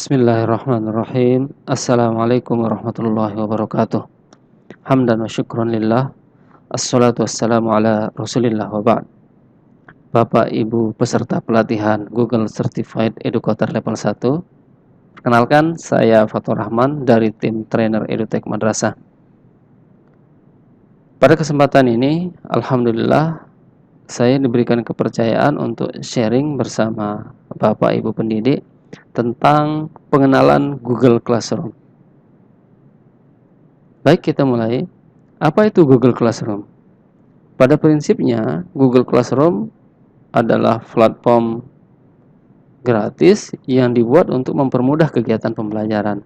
Bismillahirrahmanirrahim. Assalamualaikum warahmatullahi wabarakatuh. Hamdan wa syukran lillah. Assalatu wassalamu ala rasulillah wa ba'd. Bapak Ibu peserta pelatihan Google Certified Educator Level 1. Perkenalkan, saya Fatur Rahman dari tim trainer EduTech Madrasah. Pada kesempatan ini, alhamdulillah, saya diberikan kepercayaan untuk sharing bersama Bapak Ibu pendidik tentang pengenalan Google Classroom. Baik, kita mulai. Apa itu Google Classroom? Pada prinsipnya, Google Classroom adalah platform gratis yang dibuat untuk mempermudah kegiatan pembelajaran,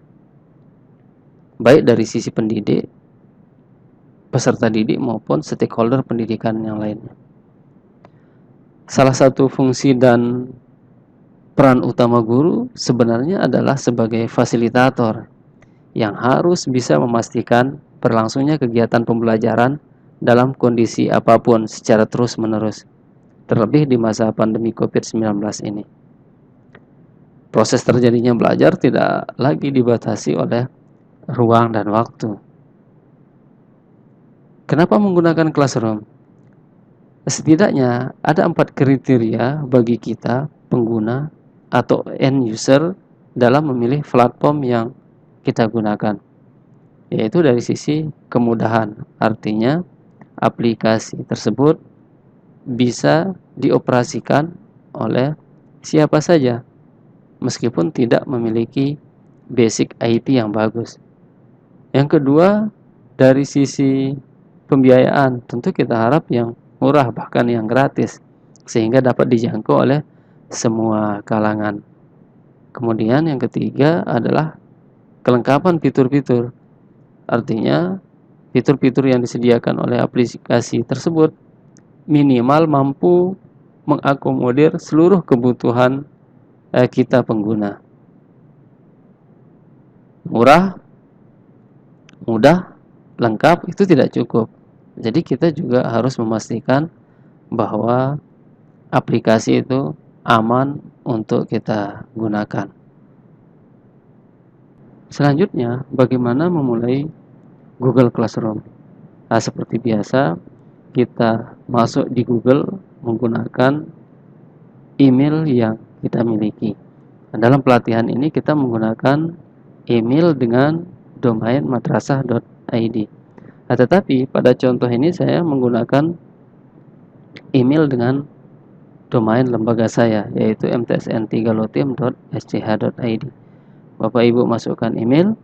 baik dari sisi pendidik, peserta didik maupun stakeholder pendidikan yang lainnya. Salah satu fungsi dan peran utama guru sebenarnya adalah sebagai fasilitator yang harus bisa memastikan berlangsungnya kegiatan pembelajaran dalam kondisi apapun secara terus-menerus, terlebih di masa pandemi COVID-19 ini. Proses terjadinya belajar tidak lagi dibatasi oleh ruang dan waktu. Kenapa menggunakan Classroom? Setidaknya ada 4 kriteria bagi kita, pengguna atau end user, dalam memilih platform yang kita gunakan, yaitu dari sisi kemudahan. Artinya, aplikasi tersebut bisa dioperasikan oleh siapa saja, meskipun tidak memiliki basic IT yang bagus. Yang kedua, dari sisi pembiayaan, tentu kita harap yang murah, bahkan yang gratis, sehingga dapat dijangkau oleh semua kalangan. Kemudian yang ketiga adalah kelengkapan fitur-fitur. Artinya, fitur-fitur yang disediakan oleh aplikasi tersebut minimal mampu mengakomodir seluruh kebutuhan kita pengguna. Murah, mudah, lengkap itu tidak cukup. Jadi kita juga harus memastikan bahwa aplikasi itu aman untuk kita gunakan. Selanjutnya, bagaimana memulai Google Classroom? Nah, seperti biasa, kita masuk di Google menggunakan email yang kita miliki. Nah, dalam pelatihan ini kita menggunakan email dengan domain madrasah.id. Nah, tetapi pada contoh ini saya menggunakan email dengan domain lembaga saya, yaitu mtsn3lotim.sch.id. Bapak Ibu masukkan email,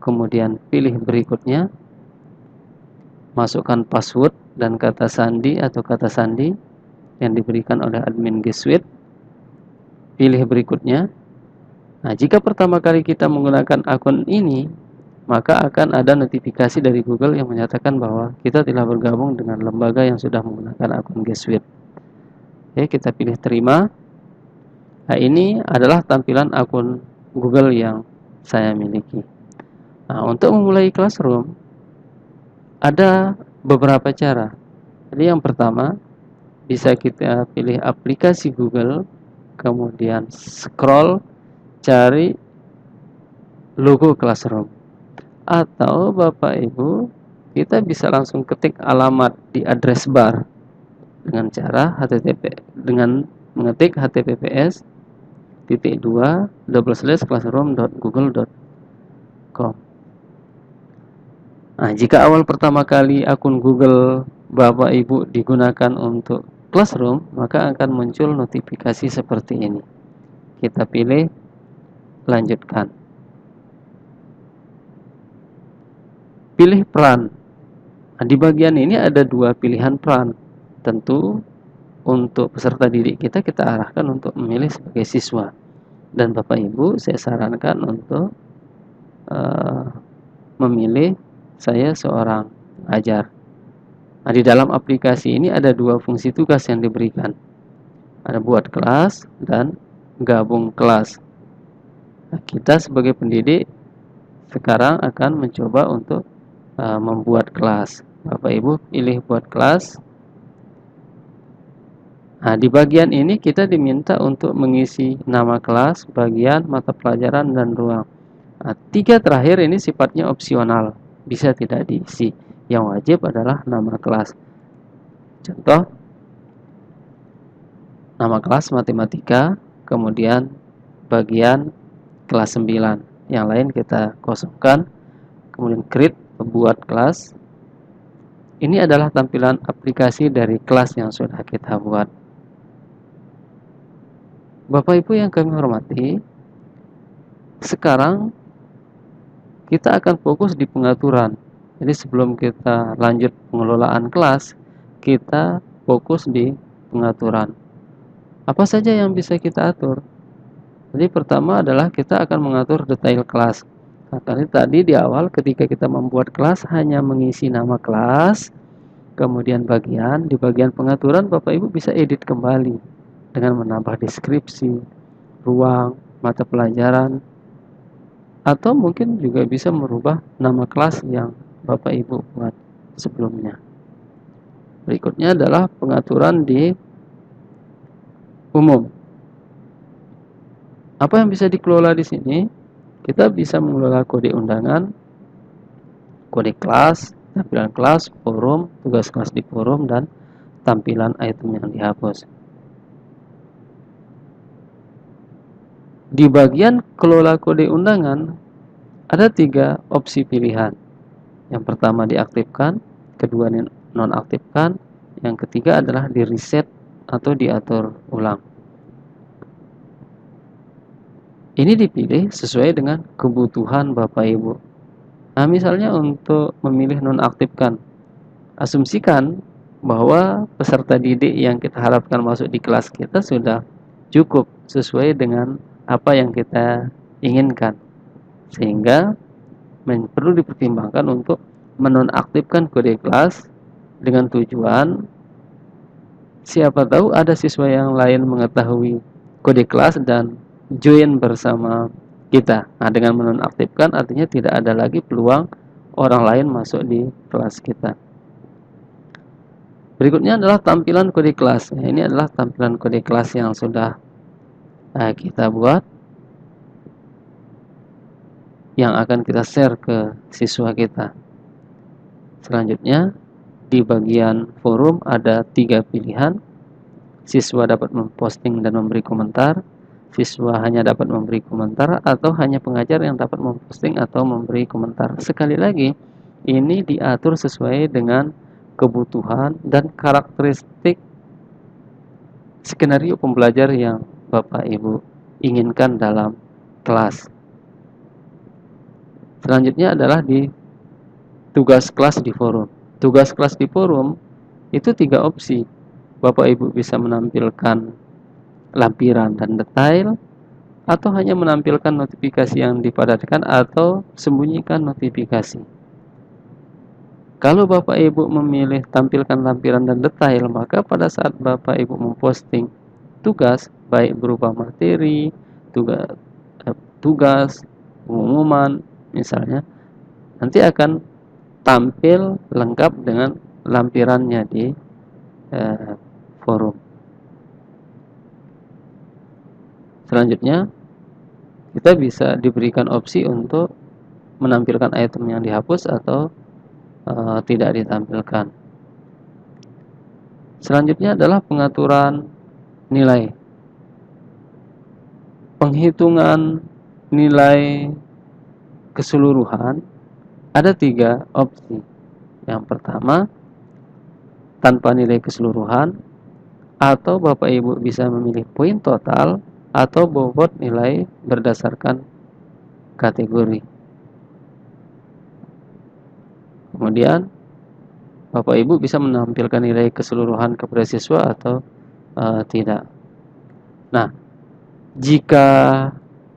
kemudian pilih berikutnya, masukkan password dan kata sandi atau kata sandi yang diberikan oleh admin G Suite. Pilih berikutnya. Nah, jika pertama kali kita menggunakan akun ini, maka akan ada notifikasi dari Google yang menyatakan bahwa kita telah bergabung dengan lembaga yang sudah menggunakan akun G Suite. Oke, kita pilih terima. Nah, ini adalah tampilan akun Google yang saya miliki. Nah, untuk memulai Classroom ada beberapa cara. Jadi yang pertama, bisa kita pilih aplikasi Google, kemudian scroll, cari logo Classroom. Atau Bapak Ibu, kita bisa langsung ketik alamat di address bar dengan cara dengan mengetik https://classroom.google.com. Nah, jika awal pertama kali akun Google Bapak Ibu digunakan untuk Classroom, maka akan muncul notifikasi seperti ini. Kita pilih lanjutkan. Pilih peran. Nah, di bagian ini ada 2 pilihan peran. Tentu untuk peserta didik kita arahkan untuk memilih sebagai siswa. Dan Bapak Ibu, saya sarankan untuk memilih saya seorang pengajar. Nah, di dalam aplikasi ini ada 2 fungsi tugas yang diberikan. Ada buat kelas dan gabung kelas. Nah, kita sebagai pendidik sekarang akan mencoba untuk membuat kelas. Bapak Ibu pilih buat kelas. Nah, di bagian ini kita diminta untuk mengisi nama kelas, bagian, mata pelajaran, dan ruang. Nah, 3 terakhir ini sifatnya opsional, bisa tidak diisi. Yang wajib adalah nama kelas. Contoh, nama kelas matematika, kemudian bagian kelas 9. Yang lain kita kosongkan. Kemudian create, membuat kelas. Ini adalah tampilan aplikasi dari kelas yang sudah kita buat. Bapak Ibu yang kami hormati, sekarang kita akan fokus di pengaturan. Jadi sebelum kita lanjut pengelolaan kelas, kita fokus di pengaturan. Apa saja yang bisa kita atur? Jadi pertama adalah kita akan mengatur detail kelas. Nah, tadi di awal ketika kita membuat kelas hanya mengisi nama kelas, kemudian di bagian pengaturan Bapak Ibu bisa edit kembali dengan menambah deskripsi, ruang, mata pelajaran, atau mungkin juga bisa merubah nama kelas yang Bapak Ibu buat sebelumnya. Berikutnya adalah pengaturan di umum. Apa yang bisa dikelola di sini? Kita bisa mengelola kode undangan, kode kelas, tampilan kelas, forum, tugas kelas di forum, dan tampilan item yang dihapus. Di bagian kelola kode undangan, ada 3 opsi pilihan. Yang pertama diaktifkan, kedua nonaktifkan, yang ketiga adalah di reset atau diatur ulang. Ini dipilih sesuai dengan kebutuhan Bapak Ibu. Nah, misalnya untuk memilih nonaktifkan, asumsikan bahwa peserta didik yang kita harapkan masuk di kelas kita sudah cukup sesuai dengan apa yang kita inginkan, sehingga perlu dipertimbangkan untuk menonaktifkan kode kelas dengan tujuan siapa tahu ada siswa yang lain mengetahui kode kelas dan join bersama kita. Nah, dengan menonaktifkan artinya tidak ada lagi peluang orang lain masuk di kelas kita. Berikutnya adalah tampilan kode kelas. Nah, ini adalah tampilan kode kelas yang sudah kita buat, yang akan kita share ke siswa kita. Selanjutnya, di bagian forum ada 3 pilihan. Siswa dapat memposting dan memberi komentar, siswa hanya dapat memberi komentar, atau hanya pengajar yang dapat memposting atau memberi komentar. Sekali lagi, ini diatur sesuai dengan kebutuhan dan karakteristik skenario pembelajar yang Bapak Ibu inginkan dalam kelas. Selanjutnya adalah di tugas kelas di forum. Tugas kelas di forum itu 3 opsi. Bapak Ibu bisa menampilkan lampiran dan detail, atau hanya menampilkan notifikasi yang dipadatkan, atau sembunyikan notifikasi. Kalau Bapak Ibu memilih tampilkan lampiran dan detail, maka pada saat Bapak Ibu memposting tugas, baik berupa materi, tugas, pengumuman misalnya, nanti akan tampil lengkap dengan lampirannya di forum. Selanjutnya, kita bisa diberikan opsi untuk menampilkan item yang dihapus atau tidak ditampilkan. Selanjutnya adalah pengaturan nilai. Penghitungan nilai keseluruhan ada 3 opsi. Yang pertama, tanpa nilai keseluruhan, atau Bapak Ibu bisa memilih poin total atau bobot nilai berdasarkan kategori. Kemudian Bapak Ibu bisa menampilkan nilai keseluruhan kepada siswa atau tidak. Nah, jika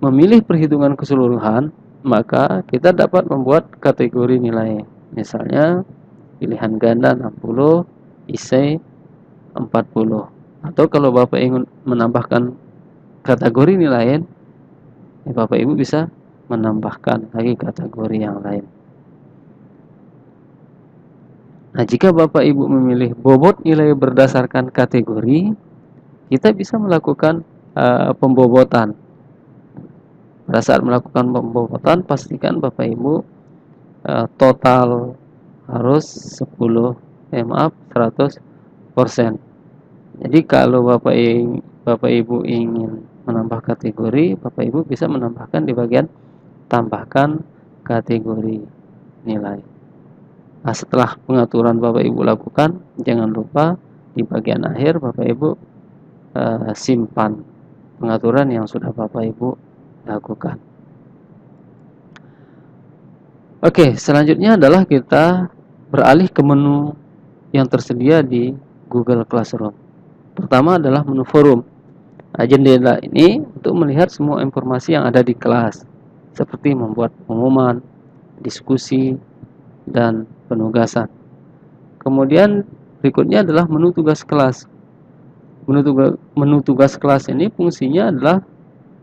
memilih perhitungan keseluruhan, maka kita dapat membuat kategori nilai. Misalnya pilihan ganda 60, isei 40. Atau kalau Bapak ingin menambahkan kategori nilai lain, Bapak Ibu bisa menambahkan lagi kategori yang lain. Nah, jika Bapak Ibu memilih bobot nilai berdasarkan kategori, kita bisa melakukan pembobotan. Pada saat melakukan pembobotan, pastikan Bapak Ibu total harus 100%. Jadi kalau Bapak Ibu ingin menambah kategori, Bapak Ibu bisa menambahkan di bagian tambahkan kategori nilai. Nah, setelah pengaturan Bapak Ibu lakukan, jangan lupa di bagian akhir Bapak Ibu simpan pengaturan yang sudah Bapak Ibu lakukan. Oke, selanjutnya adalah kita beralih ke menu yang tersedia di Google Classroom. Pertama adalah menu forum. Nah, jendela ini untuk melihat semua informasi yang ada di kelas, seperti membuat pengumuman, diskusi, dan penugasan. Kemudian berikutnya adalah menu tugas kelas. Menu tugas kelas ini fungsinya adalah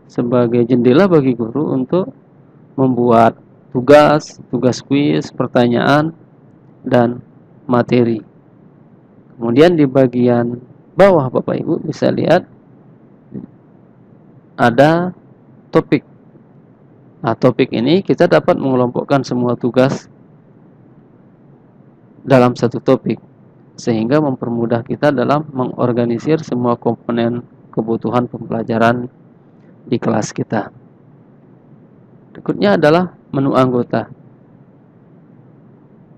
sebagai jendela bagi guru untuk membuat tugas kuis, pertanyaan, dan materi. Kemudian di bagian bawah Bapak Ibu bisa lihat ada topik. Nah, topik ini kita dapat mengelompokkan semua tugas dalam satu topik, sehingga mempermudah kita dalam mengorganisir semua komponen kebutuhan pembelajaran di kelas kita. Berikutnya adalah menu anggota.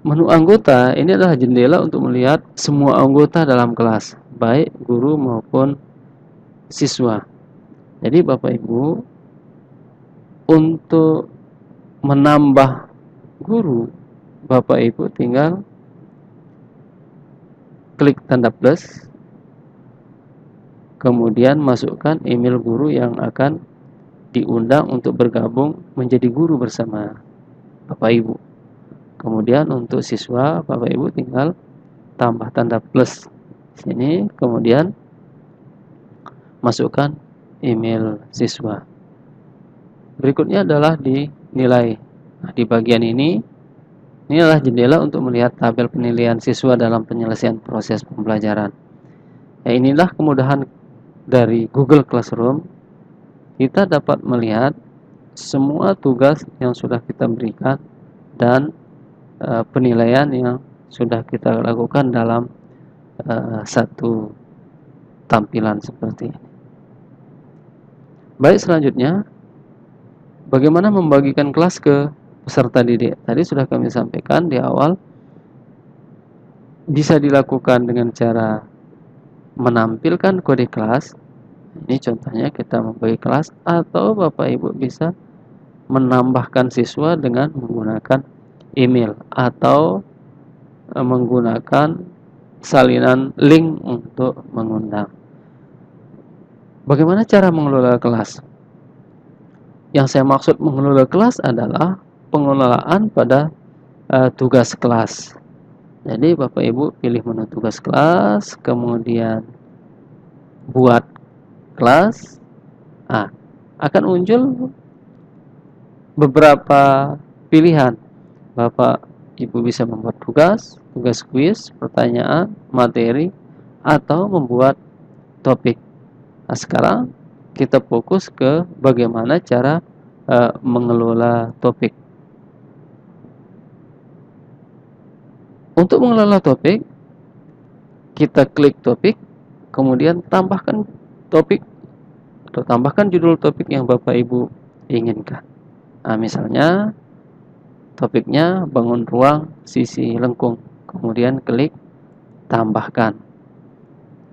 Menu anggota ini adalah jendela untuk melihat semua anggota dalam kelas, baik guru maupun siswa. Jadi Bapak Ibu, untuk menambah guru, Bapak Ibu tinggal klik tanda plus, kemudian masukkan email guru yang akan diundang untuk bergabung menjadi guru bersama Bapak Ibu. Kemudian untuk siswa, Bapak Ibu tinggal tambah tanda plus sini, kemudian masukkan email siswa. Berikutnya adalah di nilai. Nah, di bagian ini adalah jendela untuk melihat tabel penilaian siswa dalam penyelesaian proses pembelajaran. Nah, inilah kemudahan dari Google Classroom. Kita dapat melihat semua tugas yang sudah kita berikan dan penilaian yang sudah kita lakukan dalam satu tampilan seperti ini. Baik, selanjutnya bagaimana membagikan kelas ke peserta didik. Tadi sudah kami sampaikan di awal, bisa dilakukan dengan cara menampilkan kode kelas. Ini contohnya kita membagi kelas, atau Bapak Ibu bisa menambahkan siswa dengan menggunakan email atau menggunakan salinan link untuk mengundang. Bagaimana cara mengelola kelas? Yang saya maksud mengelola kelas adalah pengelolaan pada tugas kelas. Jadi Bapak Ibu pilih menu tugas kelas, kemudian buat kelas. Nah, akan muncul beberapa pilihan. Bapak Ibu bisa membuat tugas kuis, pertanyaan, materi, atau membuat topik. Nah, sekarang kita fokus ke bagaimana cara mengelola topik. Untuk mengelola topik, kita klik topik, kemudian tambahkan topik atau tambahkan judul topik yang Bapak Ibu inginkan. Nah, misalnya topiknya bangun ruang sisi lengkung, kemudian klik tambahkan.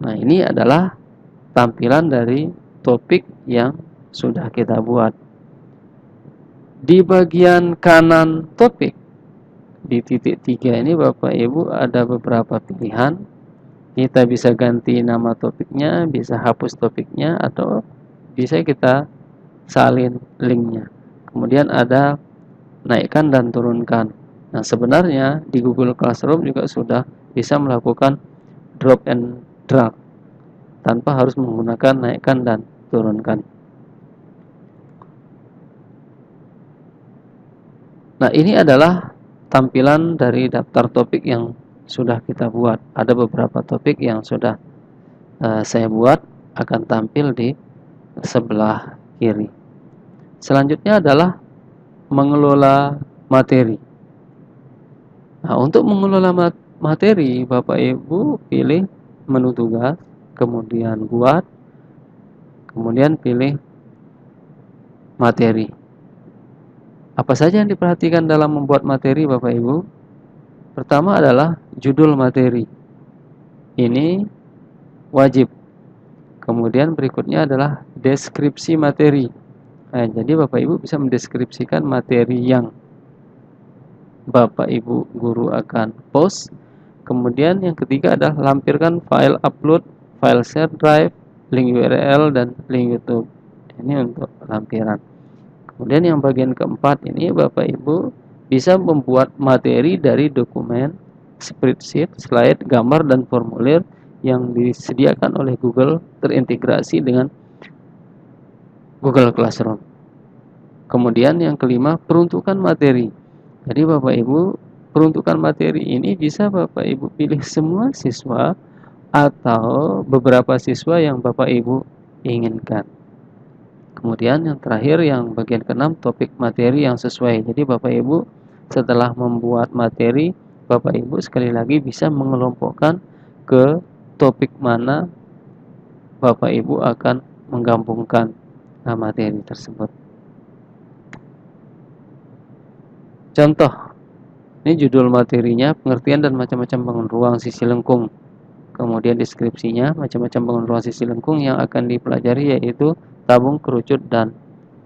Nah, ini adalah tampilan dari topik yang sudah kita buat. Di bagian kanan topik, di titik 3 ini Bapak Ibu ada beberapa pilihan. Kita bisa ganti nama topiknya, bisa hapus topiknya, atau bisa kita salin linknya. Kemudian ada naikkan dan turunkan. Nah, sebenarnya di Google Classroom juga sudah bisa melakukan drop and drag tanpa harus menggunakan naikkan dan turunkan. Nah, ini adalah tampilan dari daftar topik yang sudah kita buat. Ada beberapa topik yang sudah saya buat. akan tampil di sebelah kiri. Selanjutnya adalah mengelola materi. Nah, untuk mengelola materi, Bapak Ibu pilih menu tugas, kemudian buat, kemudian pilih materi. Apa saja yang diperhatikan dalam membuat materi, Bapak Ibu? Pertama adalah judul materi. Ini wajib. Kemudian berikutnya adalah deskripsi materi. Nah, jadi Bapak Ibu bisa mendeskripsikan materi yang Bapak Ibu guru akan post. Kemudian yang ketiga adalah lampirkan file upload, file share drive, link URL, dan link YouTube. Ini untuk lampiran. Kemudian yang bagian keempat ini Bapak Ibu bisa membuat materi dari dokumen, spreadsheet, slide, gambar, dan formulir yang disediakan oleh Google terintegrasi dengan Google Classroom. Kemudian yang kelima, peruntukan materi. Jadi Bapak Ibu, peruntukan materi ini bisa Bapak Ibu pilih semua siswa atau beberapa siswa yang Bapak Ibu inginkan. Kemudian yang terakhir, yang bagian keenam, topik materi yang sesuai. Jadi Bapak Ibu setelah membuat materi, Bapak Ibu sekali lagi bisa mengelompokkan ke topik mana Bapak Ibu akan menggabungkan materi tersebut. Contoh, ini judul materinya, pengertian dan macam-macam bangun ruang sisi lengkung. Kemudian deskripsinya, macam-macam bangun ruang sisi lengkung yang akan dipelajari yaitu tabung, kerucut, dan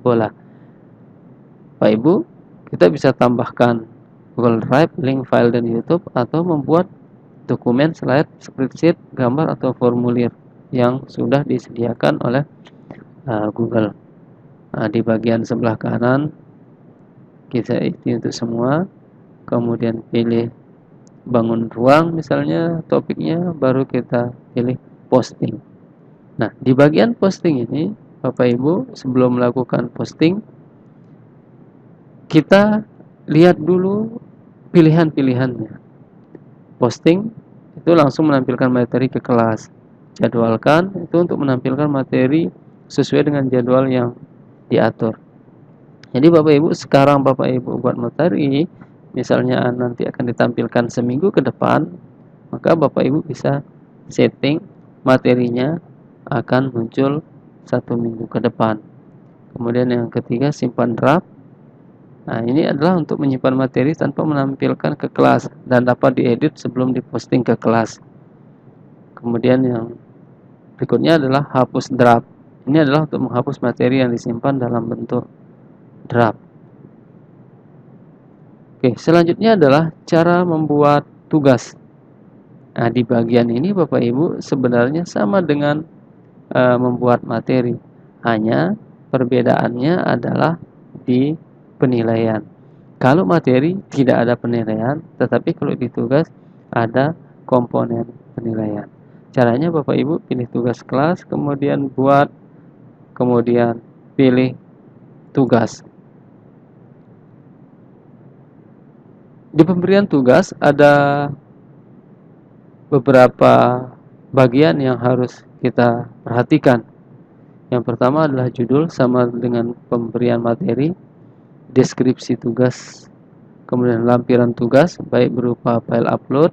bola. Pak Ibu, kita bisa tambahkan Google Drive, link file, dan YouTube, atau membuat dokumen, slide, spreadsheet, gambar, atau formulir yang sudah disediakan oleh Google. Di bagian sebelah kanan kita isi untuk semua, kemudian pilih bangun ruang misalnya topiknya, baru kita pilih posting. Nah, di bagian posting ini Bapak Ibu sebelum melakukan posting, kita lihat dulu pilihan-pilihannya. Posting itu langsung menampilkan materi ke kelas. Jadwalkan itu untuk menampilkan materi sesuai dengan jadwal yang diatur. Jadi Bapak Ibu, sekarang Bapak Ibu buat materi, misalnya nanti akan ditampilkan seminggu ke depan, maka Bapak Ibu bisa setting materinya akan muncul 1 minggu ke depan. Kemudian yang ketiga, simpan draft. Nah, ini adalah untuk menyimpan materi tanpa menampilkan ke kelas dan dapat diedit sebelum diposting ke kelas. Kemudian yang berikutnya adalah hapus draft. Ini adalah untuk menghapus materi yang disimpan dalam bentuk draft. Oke, selanjutnya adalah cara membuat tugas. Nah, di bagian ini Bapak Ibu sebenarnya sama dengan membuat materi. Hanya perbedaannya adalah di penilaian. Kalau materi tidak ada penilaian, tetapi kalau di tugas ada komponen penilaian. Caranya Bapak Ibu pilih tugas kelas, kemudian buat, kemudian pilih tugas. Di pemberian tugas ada beberapa bagian yang harus kita perhatikan. Yang pertama adalah judul sama dengan pemberian materi, deskripsi tugas, kemudian lampiran tugas baik berupa file upload,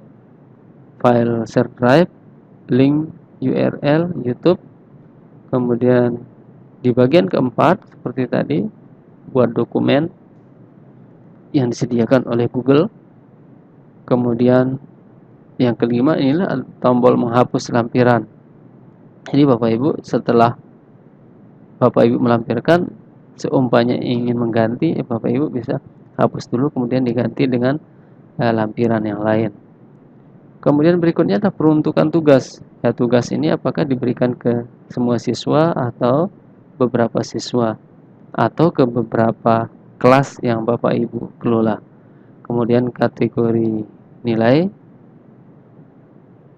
file share drive, link URL YouTube. Kemudian di bagian keempat seperti tadi, buat dokumen yang disediakan oleh Google. Kemudian yang kelima inilah tombol menghapus lampiran. Jadi Bapak Ibu setelah Bapak Ibu melampirkan, seumpamanya ingin mengganti, Bapak Ibu bisa hapus dulu kemudian diganti dengan lampiran yang lain. Kemudian berikutnya adalah peruntukan tugas. Ya, tugas ini apakah diberikan ke semua siswa atau beberapa siswa atau ke beberapa kelas yang Bapak Ibu kelola. Kemudian kategori nilai,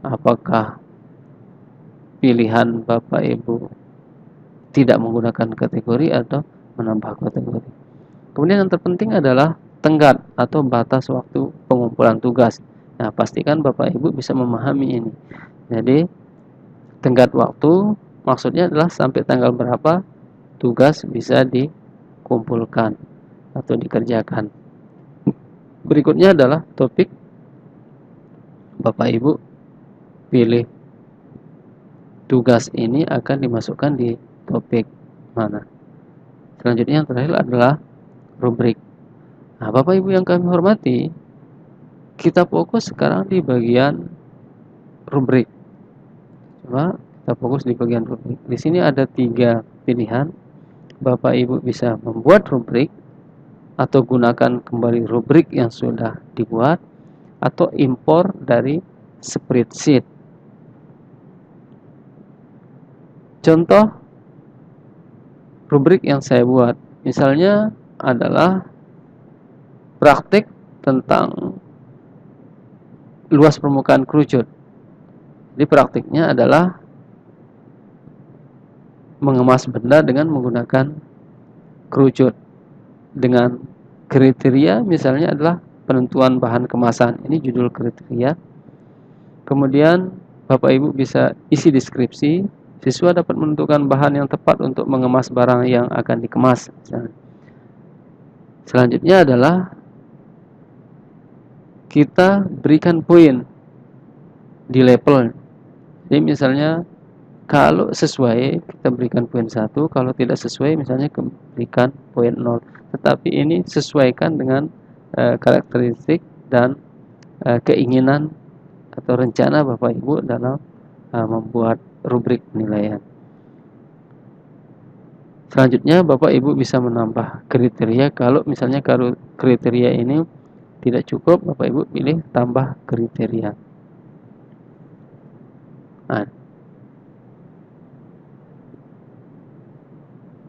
apakah pilihan Bapak Ibu tidak menggunakan kategori atau menambah kategori. Kemudian yang terpenting adalah tenggat atau batas waktu pengumpulan tugas. Nah, pastikan Bapak Ibu bisa memahami ini. Jadi, tenggat waktu Maksudnya adalah sampai tanggal berapa tugas bisa dikumpulkan atau dikerjakan. Berikutnya adalah topik. Bapak Ibu pilih tugas ini akan dimasukkan di topik mana. Selanjutnya yang terakhir adalah rubrik. Nah, Bapak Ibu yang kami hormati, kita fokus sekarang di bagian rubrik. Coba kita fokus di bagian rubrik. Di sini ada 3 pilihan. Bapak Ibu bisa membuat rubrik atau gunakan kembali rubrik yang sudah dibuat atau impor dari spreadsheet. Contoh rubrik yang saya buat misalnya adalah praktik tentang luas permukaan kerucut. Jadi praktiknya adalah mengemas benda dengan menggunakan kerucut dengan kriteria misalnya adalah penentuan bahan kemasan. Ini judul kriteria. Kemudian Bapak Ibu bisa isi deskripsi. Siswa dapat menentukan bahan yang tepat untuk mengemas barang yang akan dikemas. Selanjutnya adalah kita berikan poin di level. Jadi misalnya kalau sesuai kita berikan poin 1, kalau tidak sesuai misalnya berikan poin 0. Tetapi ini sesuaikan dengan karakteristik dan keinginan atau rencana Bapak Ibu dalam membuat rubrik penilaian. Selanjutnya Bapak Ibu bisa menambah kriteria. Kalau misalnya kriteria ini tidak cukup, Bapak Ibu pilih tambah kriteria. Nah,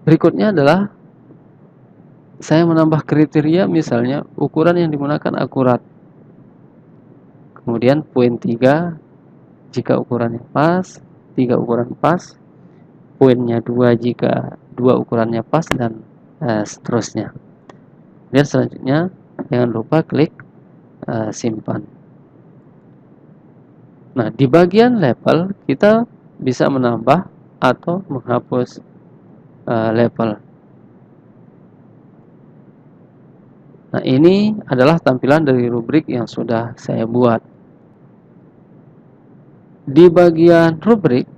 berikutnya adalah saya menambah kriteria misalnya ukuran yang digunakan akurat. Kemudian poin 3 jika ukurannya pas, 3 ukuran pas, poinnya 2 jika 2 ukurannya pas, dan seterusnya. Dan selanjutnya jangan lupa klik simpan. Nah, di bagian level kita bisa menambah atau menghapus level. Nah, ini adalah tampilan dari rubrik yang sudah saya buat. Di bagian rubrik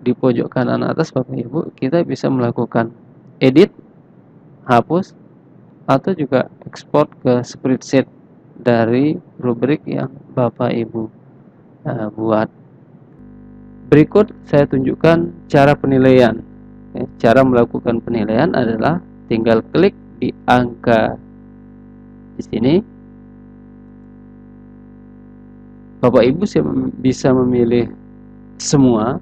di pojok kanan atas Bapak Ibu, kita bisa melakukan edit, hapus, atau juga ekspor ke spreadsheet dari rubrik yang Bapak Ibu buat. Berikut saya tunjukkan cara penilaian. Cara melakukan penilaian adalah tinggal klik di angka di sini. Bapak Ibu bisa memilih semua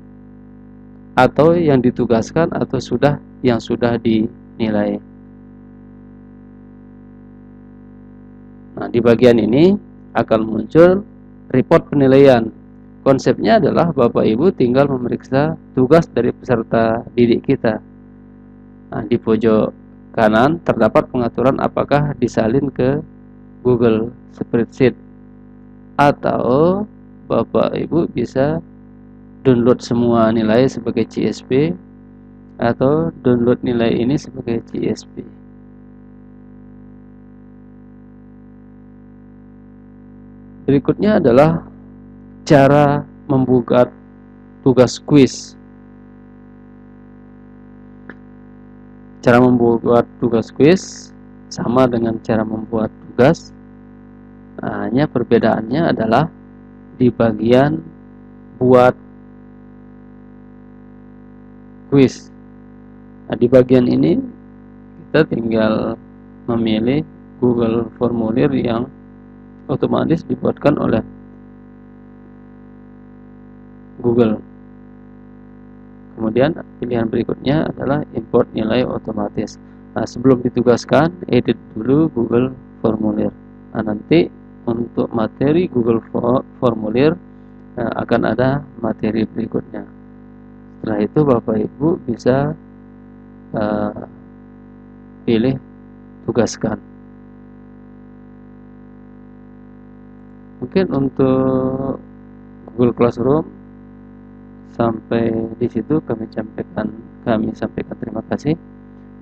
atau yang ditugaskan atau yang sudah dinilai. Nah, di bagian ini akan muncul report penilaian. Konsepnya adalah Bapak Ibu tinggal memeriksa tugas dari peserta didik kita. Nah, di pojok kanan terdapat pengaturan apakah disalin ke Google Spreadsheet atau Bapak Ibu bisa download semua nilai sebagai CSV atau download nilai ini sebagai CSV. Berikutnya adalah cara membuat tugas kuis. Cara membuat tugas kuis sama dengan cara membuat tugas. Nah, hanya perbedaannya adalah di bagian buat kuis. Nah, di bagian ini kita tinggal memilih Google Formulir yang otomatis dibuatkan oleh Google. Kemudian pilihan berikutnya adalah import nilai otomatis. Nah, sebelum ditugaskan, edit dulu Google Formulir. Nah, nanti untuk materi Google Formulir akan ada materi berikutnya. Setelah itu Bapak Ibu bisa pilih tugaskan. Mungkin untuk Google Classroom Sampai di situ kami sampaikan terima kasih.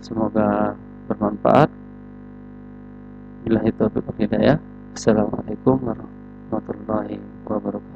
Semoga bermanfaat. Billahi taufiq wal hidayah. Assalamualaikum warahmatullahi wabarakatuh.